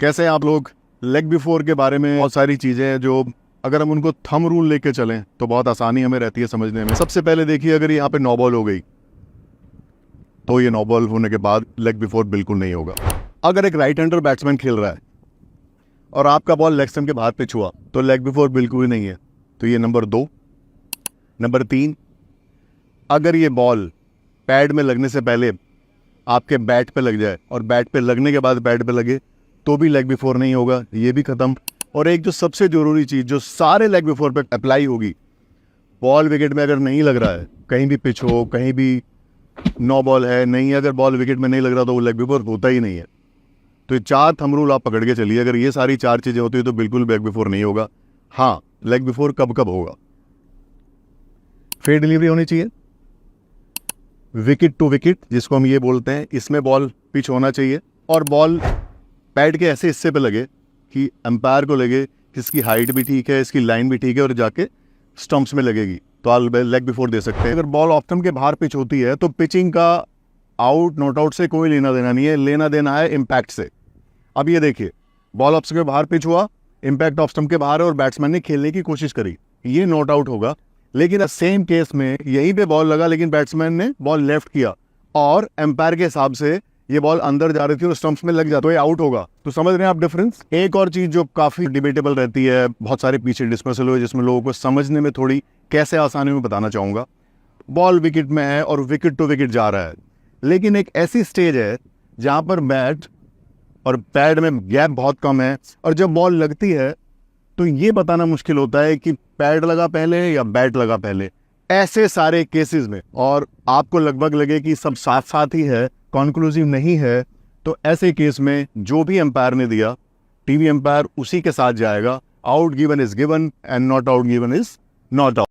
कैसे हैं आप लोग। लेग बिफोर के बारे में बहुत सारी चीज़ें हैं जो अगर हम उनको थंब रूल लेके चलें तो बहुत आसानी हमें रहती है समझने में। सबसे पहले देखिए, अगर यहाँ पे नो बॉल हो गई तो ये नो बॉल होने के बाद लेग बिफोर बिल्कुल नहीं होगा। अगर एक राइट हैंडर बैट्समैन खेल रहा है और आपका बॉल लेग स्टंप के बाहर पिच हुआ तो लेग बिफोर बिल्कुल ही नहीं है। तो ये नंबर 2। नंबर 3, अगर ये बॉल पैड में लगने से पहले आपके बैट पे लग जाए और बैट पे लगने के बाद पैड पे लगे तो भी लेग बिफोर नहीं होगा, ये भी खत्म। और एक जो सबसे जरूरी चीज़ जो सारे लेग बिफोर पे अप्लाई होगी, बॉल विकेट में अगर नहीं लग रहा है, कहीं भी पिच हो, कहीं भी नो बॉल है नहीं, अगर बॉल विकेट में नहीं लग रहा तो वो लेग बिफोर होता ही नहीं है। तो ये 4 थंब रूल आप पकड़ के चलिए, अगर ये सारी 4 चीज़ें होती है तो बिल्कुल लेग बिफोर नहीं होगा। हाँ, लेग बिफोर कब कब होगा? फेयर डिलीवरी होनी चाहिए, विकेट टू विकेट जिसको हम ये बोलते हैं, इसमें बॉल पिच होना चाहिए और बॉल पैड के ऐसे हिस्से पे लगे कि एम्पायर को लगे कि इसकी हाइट भी ठीक है, इसकी लाइन भी ठीक है और जाके स्टंप्स में लगेगी तो आप लेग बिफोर दे सकते हैं। अगर बॉल ऑफ स्टंप के बाहर पिच होती है तो पिचिंग का आउट नॉट आउट से कोई लेना देना नहीं है, लेना देना है इम्पैक्ट से। अब ये देखिए, बॉल ऑफ स्टंप के बाहर पिच हुआ, इम्पैक्ट ऑफ स्टंप के बाहर है और बैट्समैन ने खेलने की कोशिश करी, ये नॉट आउट होगा। लेकिन सेम केस में यहीं पे बॉल लगा लेकिन बैट्समैन ने बॉल लेफ्ट किया और एम्पायर के हिसाब से ये बॉल अंदर जा रही थी और स्टंप्स में लग जाता तो ये आउट होगा। तो समझ रहे हैं आप डिफरेंस। एक और चीज जो काफी डिबेटेबल रहती है, बहुत सारे पीछे डिस्कशन हुए जिसमें लोगों को समझने में थोड़ी कैसे आसानी में बताना चाहूंगा। बॉल विकेट में है और विकेट टू विकेट जा रहा है, लेकिन एक ऐसी स्टेज है जहां पर बैट और पैड में गैप बहुत कम है और जब बॉल लगती है तो ये बताना मुश्किल होता है कि पैड लगा पहले या बैट लगा पहले, ऐसे सारे केसेस में। और आपको लगभग लगे कि सब साथ साथ ही है, कॉन्क्लूसिव नहीं है, तो ऐसे केस में जो भी एम्पायर ने दिया, टीवी एम्पायर उसी के साथ जाएगा। Out given is given and not out given is not out.